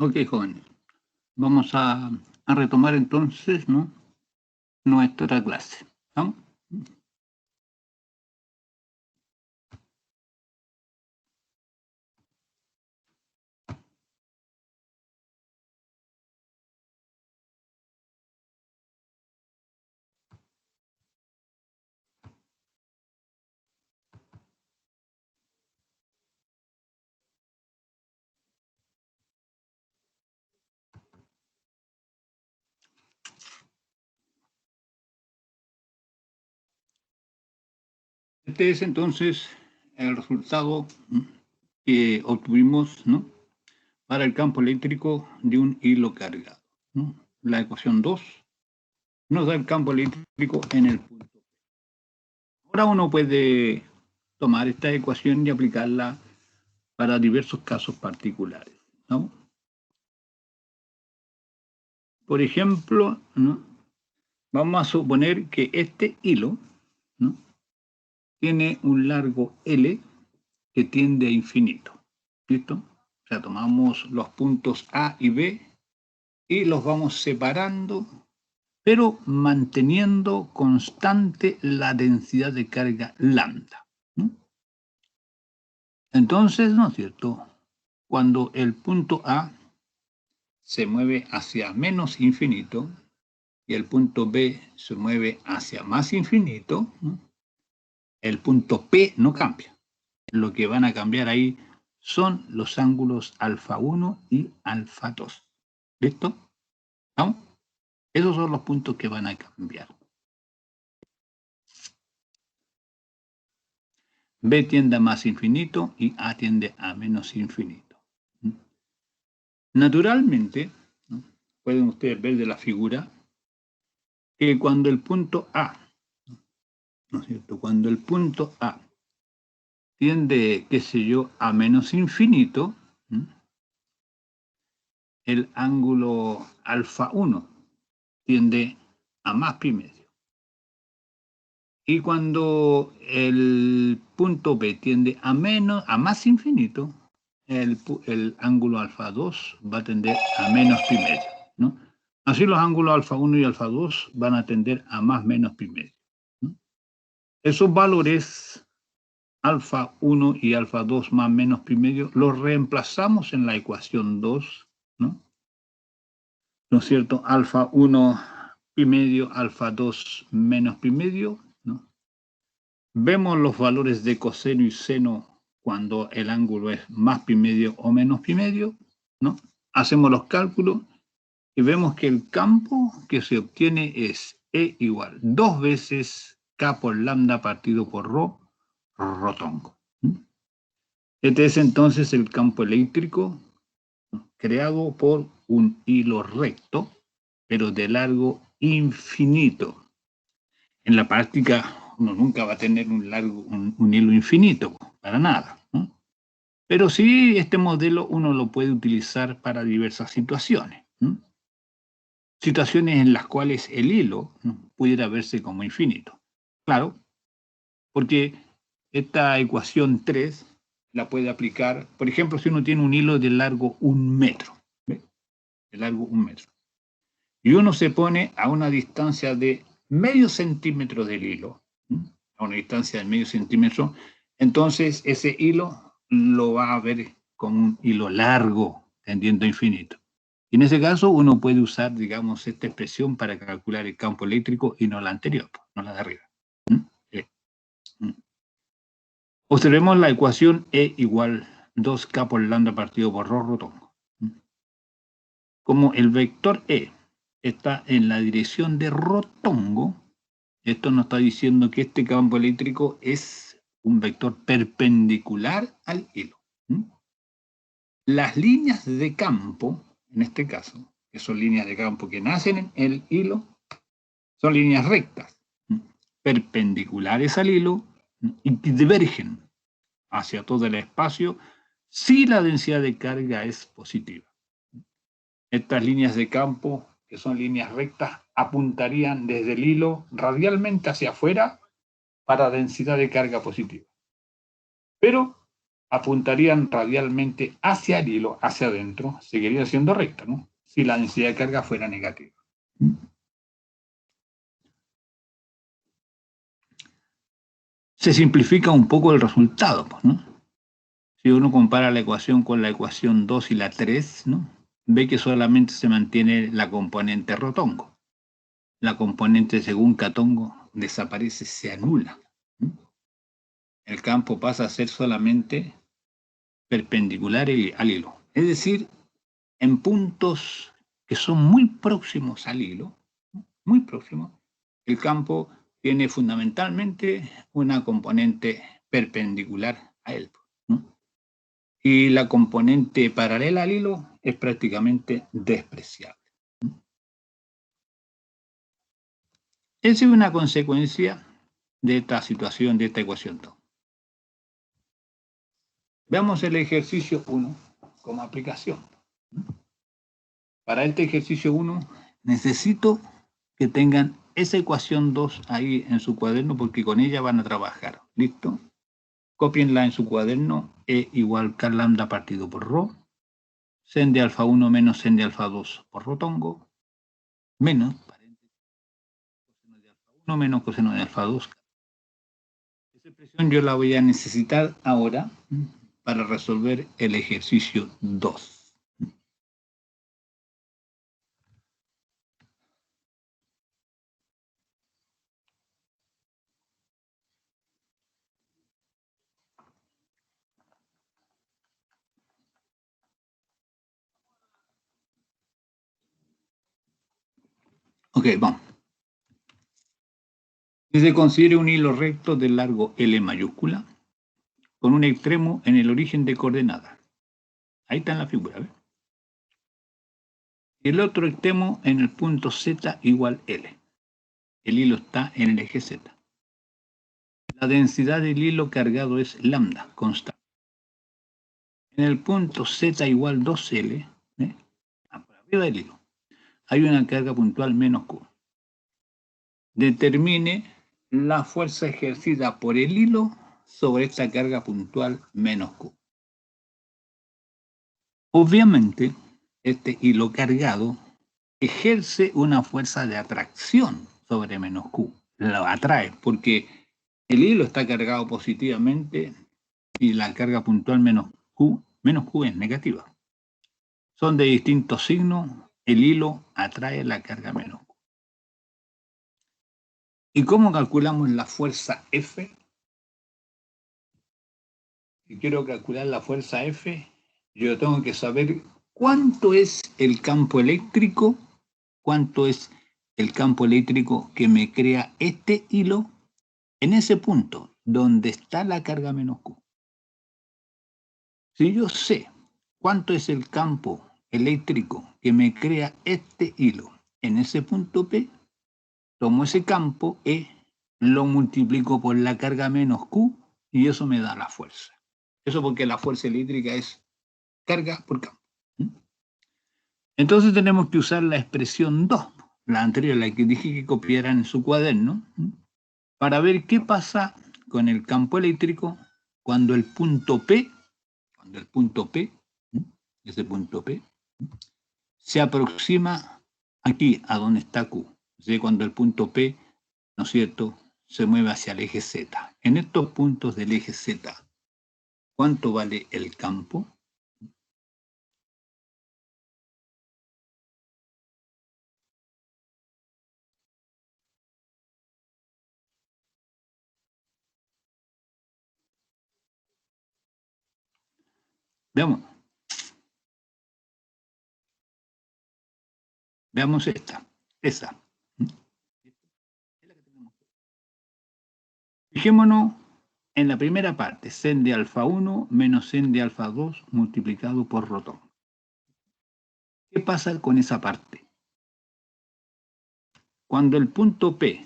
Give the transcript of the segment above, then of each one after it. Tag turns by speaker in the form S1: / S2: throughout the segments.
S1: Ok, jóvenes. Vamos a retomar entonces, ¿no?, nuestra clase. ¿Vamos? Este es entonces el resultado que obtuvimos, ¿no?, para el campo eléctrico de un hilo cargado, ¿no? La ecuación 2 nos da el campo eléctrico en el punto. Ahora uno puede tomar esta ecuación y aplicarla para diversos casos particulares, ¿no? Por ejemplo, ¿no?, vamos a suponer que este hilo, ¿no?, tiene un largo L que tiende a infinito. ¿Listo? O sea, tomamos los puntos A y B y los vamos separando, pero manteniendo constante la densidad de carga lambda, ¿no? Entonces, ¿no es cierto?, cuando el punto A se mueve hacia menos infinito y el punto B se mueve hacia más infinito, ¿no?, el punto P no cambia. Lo que van a cambiar ahí son los ángulos alfa 1 y alfa 2. ¿Listo? ¿Vamos? Esos son los puntos que van a cambiar. B tiende a más infinito y A tiende a menos infinito. Naturalmente, ¿no?, pueden ustedes ver de la figura que cuando el punto A, ¿no es cierto?, cuando el punto A tiende, qué sé yo, a menos infinito, el ángulo alfa 1 tiende a más pi medio. Y cuando el punto B tiende a más infinito, el ángulo alfa 2 va a tender a menos pi medio, ¿no? Así los ángulos alfa 1 y alfa 2 van a tender a más menos pi medio, ¿no? Esos valores alfa 1 y alfa 2 más menos pi medio los reemplazamos en la ecuación 2, ¿no? ¿No es cierto? Alfa 1 pi medio, alfa 2 menos pi medio, ¿no? Vemos los valores de coseno y seno cuando el ángulo es más pi medio o menos pi medio, ¿no? Hacemos los cálculos y vemos que el campo que se obtiene es E igual 2 veces K por lambda partido por ρ, rotongo. Este es entonces el campo eléctrico creado por un hilo recto, pero de largo infinito. En la práctica uno nunca va a tener un hilo infinito, para nada, ¿no? Pero sí, este modelo uno lo puede utilizar para diversas situaciones, ¿no? Situaciones en las cuales el hilo, ¿no?, pudiera verse como infinito. Claro, porque esta ecuación 3 la puede aplicar, por ejemplo, si uno tiene un hilo de largo 1 metro, ¿ve?, de largo 1 metro, y uno se pone a una distancia de medio centímetro del hilo, ¿no?, a una distancia de medio centímetro, entonces ese hilo lo va a ver como un hilo largo, tendiendo a infinito. Y en ese caso uno puede usar, digamos, esta expresión para calcular el campo eléctrico y no la anterior, no la de arriba. Observemos la ecuación E igual 2K por lambda partido por ρ rotongo. Como el vector E está en la dirección de rotongo, esto nos está diciendo que este campo eléctrico es un vector perpendicular al hilo. Las líneas de campo, en este caso, que son líneas de campo que nacen en el hilo, son líneas rectas, perpendiculares al hilo y que divergen hacia todo el espacio si la densidad de carga es positiva. Estas líneas de campo, que son líneas rectas, apuntarían desde el hilo radialmente hacia afuera para densidad de carga positiva. Pero apuntarían radialmente hacia el hilo, hacia adentro, seguiría siendo recta, ¿no? Si la densidad de carga fuera negativa. Se simplifica un poco el resultado, ¿no? Si uno compara la ecuación con la ecuación 2 y la 3, ¿no? Ve que solamente se mantiene la componente rotongo. La componente según catongo desaparece, se anula. El campo pasa a ser solamente perpendicular al hilo. Es decir, en puntos que son muy próximos al hilo, muy próximos, el campo tiene fundamentalmente una componente perpendicular a él, ¿no? Y la componente paralela al hilo es prácticamente despreciable. Esa es una consecuencia de esta situación, de esta ecuación 2. Veamos el ejercicio 1 como aplicación. Para este ejercicio 1 necesito que tengan esa ecuación 2 ahí en su cuaderno porque con ella van a trabajar. ¿Listo? Cópienla en su cuaderno. E igual K lambda partido por ρ. Sen de alfa 1 menos sen de alfa 2 por rotongo. Menos coseno de alfa 1 menos coseno de alfa 2. Esa expresión yo la voy a necesitar ahora para resolver el ejercicio 2. Ok, vamos. Que se considere un hilo recto de largo L mayúscula con un extremo en el origen de coordenadas. Ahí está en la figura, ¿ves? Y el otro extremo en el punto Z igual L. El hilo está en el eje Z. La densidad del hilo cargado es lambda, constante. En el punto Z igual 2L, por arriba del hilo, hay una carga puntual menos Q. Determine la fuerza ejercida por el hilo sobre esta carga puntual menos Q. Obviamente, este hilo cargado ejerce una fuerza de atracción sobre menos Q. Lo atrae porque el hilo está cargado positivamente y la carga puntual menos Q es negativa. Son de distintos signos, el hilo atrae la carga menos Q. ¿Y cómo calculamos la fuerza F? Si quiero calcular la fuerza F, yo tengo que saber cuánto es el campo eléctrico, cuánto es el campo eléctrico que me crea este hilo en ese punto donde está la carga menos Q. Si yo sé cuánto es el campo eléctrico que me crea este hilo en ese punto P, tomo ese campo E, lo multiplico por la carga menos Q y eso me da la fuerza. Eso porque la fuerza eléctrica es carga por campo. Entonces tenemos que usar la expresión 2, la anterior, la que dije que copiaran en su cuaderno, para ver qué pasa con el campo eléctrico cuando el punto P, ese punto P, se aproxima aquí a donde está Q. ¿Sí? Cuando el punto P, ¿no es cierto?, se mueve hacia el eje Z. En estos puntos del eje Z, ¿cuánto vale el campo? Veamos esa. Fijémonos en la primera parte, sen de alfa 1 menos sen de alfa 2 multiplicado por rotón. ¿Qué pasa con esa parte? Cuando el punto P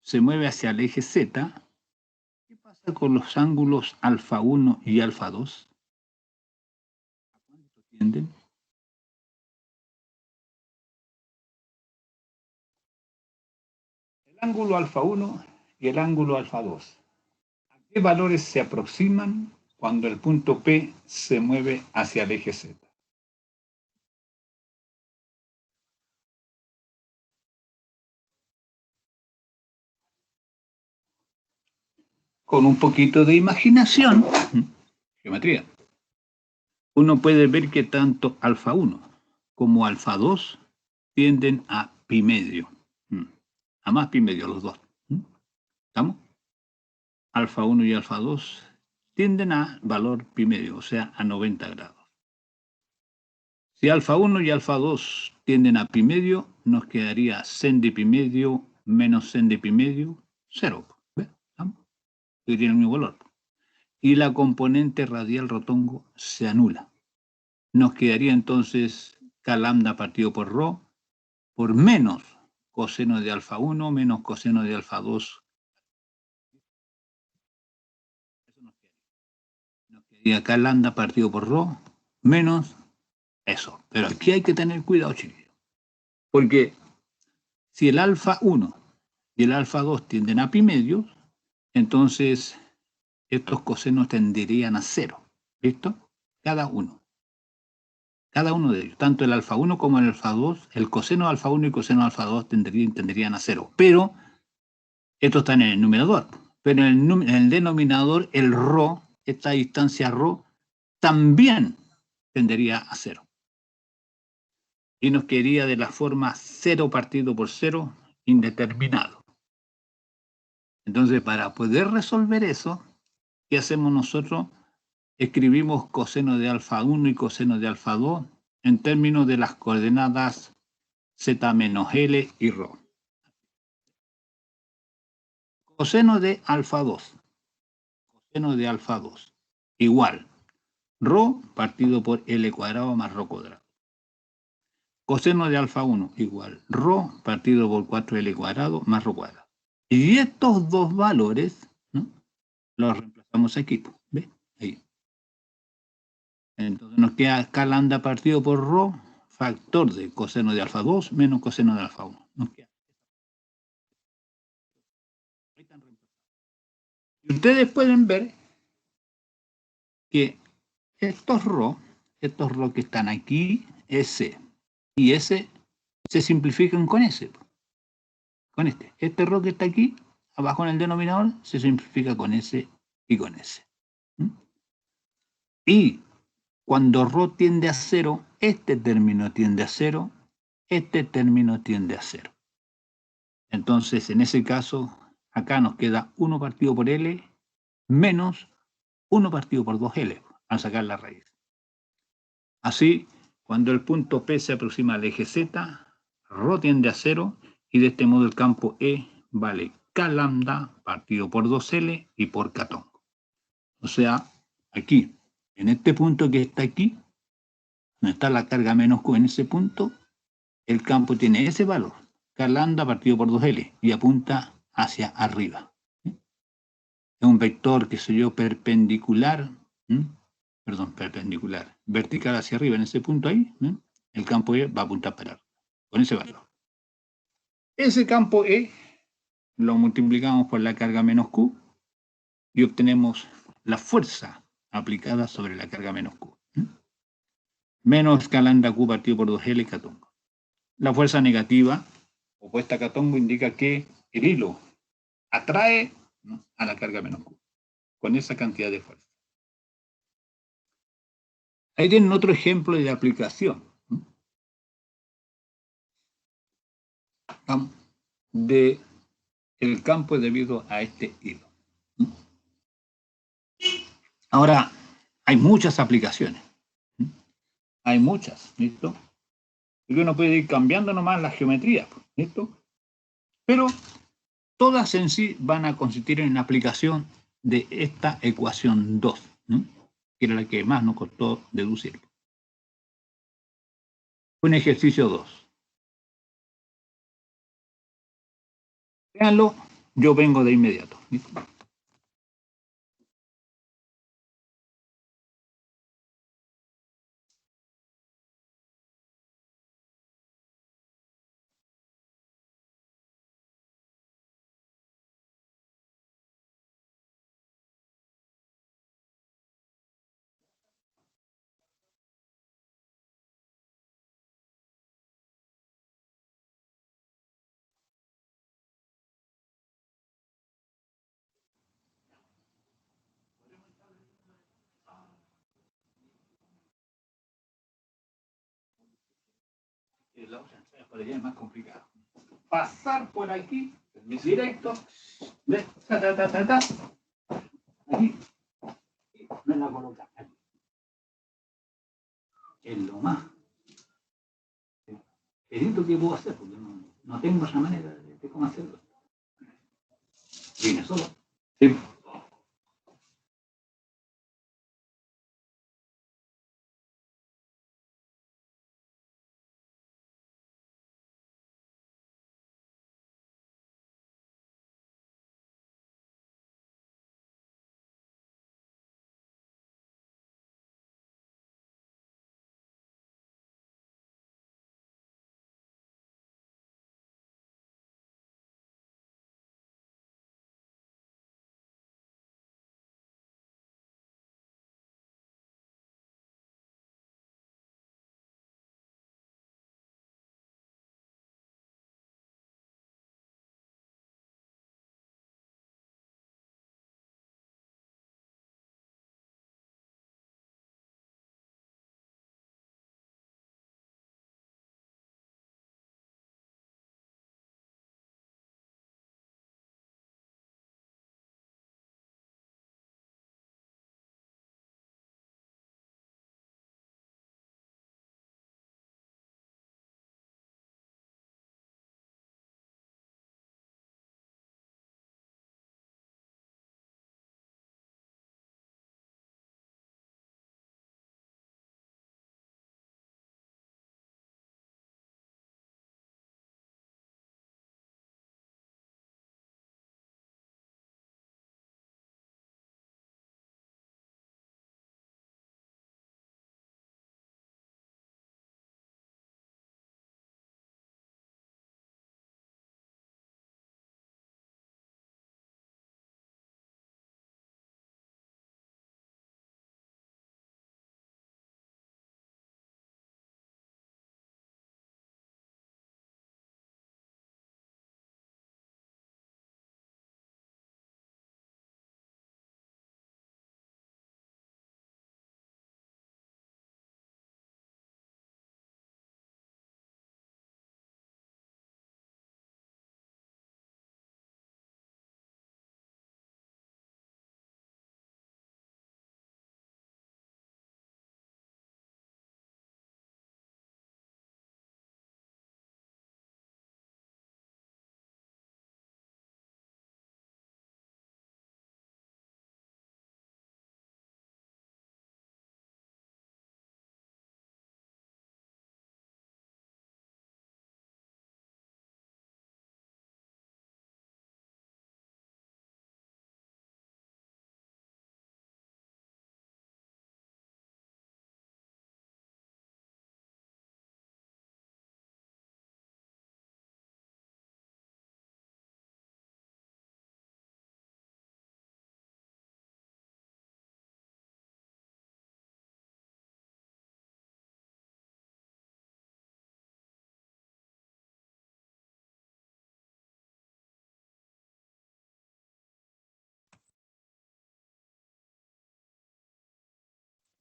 S1: se mueve hacia el eje Z, ¿qué pasa con los ángulos alfa 1 y alfa 2? ¿A cuánto tienden? El ángulo alfa 1 y el ángulo alfa 2. ¿A qué valores se aproximan cuando el punto P se mueve hacia el eje Z. Con un poquito de imaginación, geometría, uno puede ver que tanto alfa 1 como alfa 2 tienden a pi medio. A más pi medio los dos. ¿Estamos? Alfa 1 y alfa 2 tienden a valor pi medio, o sea, a 90 grados. Si alfa 1 y alfa 2 tienden a pi medio, nos quedaría sen de pi medio menos sen de pi medio, 0. ¿Ves? Que tiene el mismo valor. Y la componente radial rotongo se anula. Nos quedaría entonces k lambda partido por rho por menos coseno de alfa 1 menos coseno de alfa 2. Eso nos quedaría k lambda partido por rho menos eso. Pero aquí hay que tener cuidado, chiquillos. Porque si el alfa 1 y el alfa 2 tienden a pi medios, entonces estos cosenos tenderían a 0. ¿Listo? Cada uno. Cada uno de ellos, tanto el alfa 1 como el alfa 2, el coseno de alfa 1 y coseno de alfa 2 tenderían a 0. Pero esto está en el numerador. Pero en el denominador, el ρ, esta distancia ρ, también tendería a 0. Y nos quedaría de la forma 0 partido por 0 indeterminado. Entonces, para poder resolver eso, ¿qué hacemos nosotros? Escribimos coseno de alfa 1 y coseno de alfa 2 en términos de las coordenadas z menos L y ρ. Coseno de alfa 2, coseno de alfa 2, igual ρ partido por L cuadrado más ρ cuadrado. Coseno de alfa 1 igual ρ partido por 4L cuadrado más ρ cuadrado. Y estos dos valores, ¿no?, los reemplazamos aquí. ¿Ves? Ahí. Entonces nos queda k lambda partido por ρ, factor de coseno de alfa 2 menos coseno de alfa 1. Nos queda. Y ustedes pueden ver que estos ρ que están aquí, S y S, se simplifican con S. Con este. Este ρ que está aquí, abajo en el denominador, se simplifica con S y con S. Y cuando ρ tiende a 0, este término tiende a 0, este término tiende a 0. Entonces, en ese caso, acá nos queda 1 partido por L menos 1 partido por 2L, al sacar la raíz. Así, cuando el punto P se aproxima al eje Z, ρ tiende a 0 y de este modo el campo E vale K lambda partido por 2L y por K tongo. O sea, aquí, en este punto que está aquí, donde está la carga menos Q en ese punto, el campo tiene ese valor, K lambda partido por 2L, y apunta hacia arriba. Es un vector, qué sé yo, perpendicular, perpendicular, vertical hacia arriba en ese punto ahí, el campo E va a apuntar para arriba, con ese valor. Ese campo E lo multiplicamos por la carga menos Q y obtenemos la fuerza aplicada sobre la carga menos Q. Menos K lambda Q partido por 2L K tongo. La fuerza negativa, opuesta a K tongo, indica que el hilo atrae, ¿no?, a la carga menos Q, con esa cantidad de fuerza. Ahí tienen otro ejemplo de aplicación de el campo debido a este hilo. Ahora, hay muchas aplicaciones. Hay muchas, ¿listo? Y uno puede ir cambiando nomás la geometría, ¿listo? Pero todas en sí van a consistir en la aplicación de esta ecuación 2, que era la que más nos costó deducir. Un ejercicio 2. Véanlo, yo vengo de inmediato. ¿Listo? La otra entrada por allá es más complicado. Pasar por aquí, directo, ¿ves? Aquí, y me la coloca aquí. Es lo más querido que puedo hacer, porque no tengo esa manera de cómo hacerlo. Viene solo. Sí.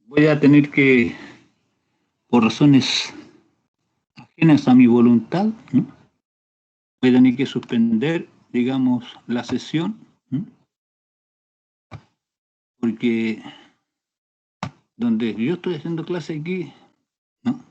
S1: Voy a tener que, por razones ajenas a mi voluntad, ¿no? Voy a tener que suspender, digamos, la sesión, ¿no? Porque donde yo estoy haciendo clase aquí, ¿no?